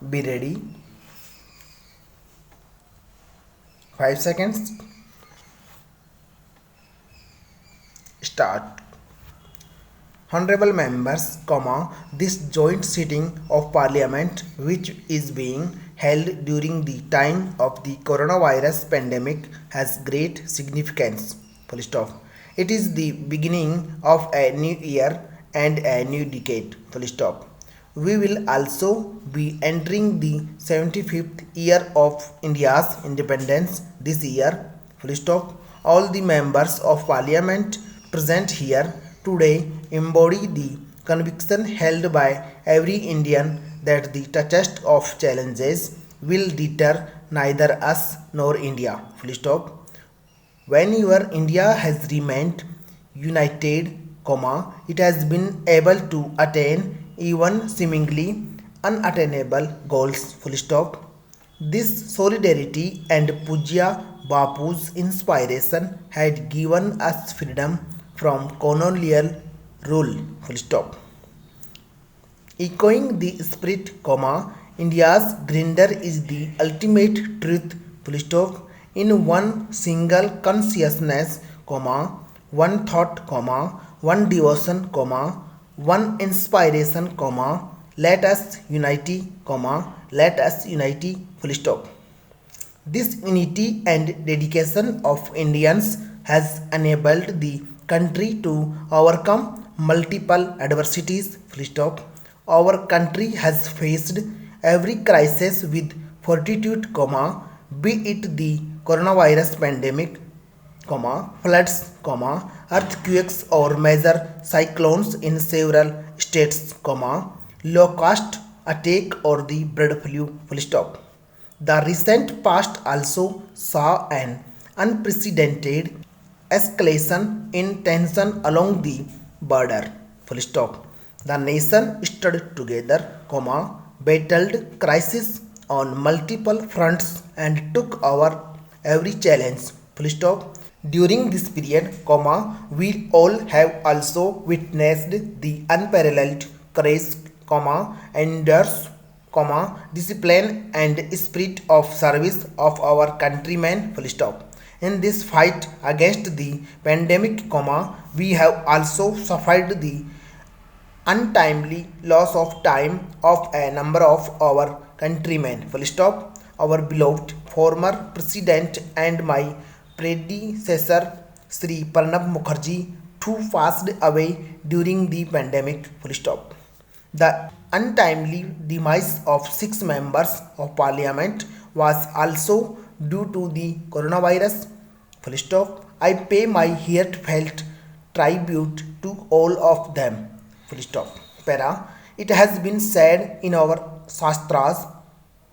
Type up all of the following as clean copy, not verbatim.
Be ready. 5 seconds. Start. Honorable members, this joint sitting of Parliament, which is being held during the time of the coronavirus pandemic, has great significance. Full stop. It is the beginning of a new year and a new decade. Full stop. We will also be entering the 75th year of India's independence this year. Full stop. All the members of parliament present here today embody the conviction held by every Indian that the toughest of challenges will deter neither us nor India. Full stop. When your India has remained united, it has been able to attain even seemingly unattainable goals. Full stop. This solidarity and Pujya Bapu's inspiration had given us freedom from colonial rule. Full stop. Echoing the spirit, India's grandeur is the ultimate truth, full stop, in one single consciousness, one thought, one devotion, one inspiration, let us unity, let us unity, full stop. This unity and dedication of Indians has enabled the country to overcome multiple adversities. Full stop. Our country has faced every crisis with fortitude, be it the coronavirus pandemic, floods, earthquakes or major cyclones in several states, low-cost attack or the bird flu. Full stop. The recent past also saw an unprecedented escalation in tension along the border. Full stop. The nation stood together, battled crisis on multiple fronts and took over every challenge. Full stop. During this period, we all have also witnessed the unparalleled courage, endurance, discipline and spirit of service of our countrymen. Full stop. In this fight against the pandemic, we have also suffered the untimely loss of time of a number of our countrymen. Full stop. Our beloved former president and my predecessor Sri Pranab Mukherjee too passed away during the pandemic. Full stop. The untimely demise of 6 members of parliament was also due to the coronavirus. Full stop. I pay my heartfelt tribute to all of them. Full stop. Para. It has been said in our shastras,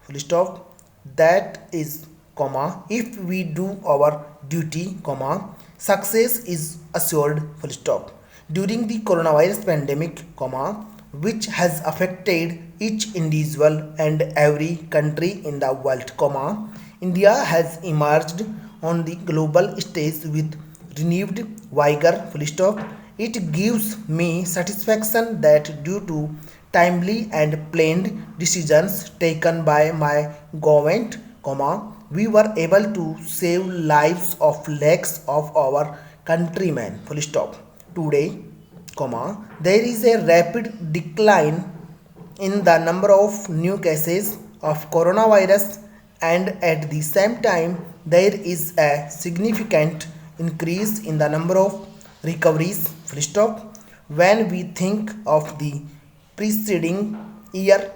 full stop, that is, if we do our duty, success is assured, full stop. During the coronavirus pandemic, which has affected each individual and every country in the world, India has emerged on the global stage with renewed vigor, full stop. It gives me satisfaction that due to timely and planned decisions taken by my government, we were able to save lives of lakhs of our countrymen. Full stop. Today, there is a rapid decline in the number of new cases of coronavirus, and at the same time there is a significant increase in the number of recoveries. Full stop. When we think of the preceding year,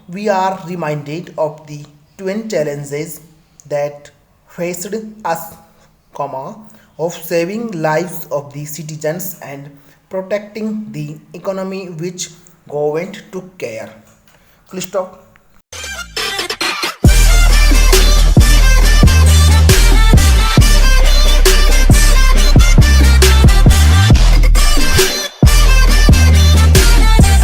we are reminded of the twin challenges that faced us, of saving lives of the citizens and protecting the economy, which government took care. Full stop.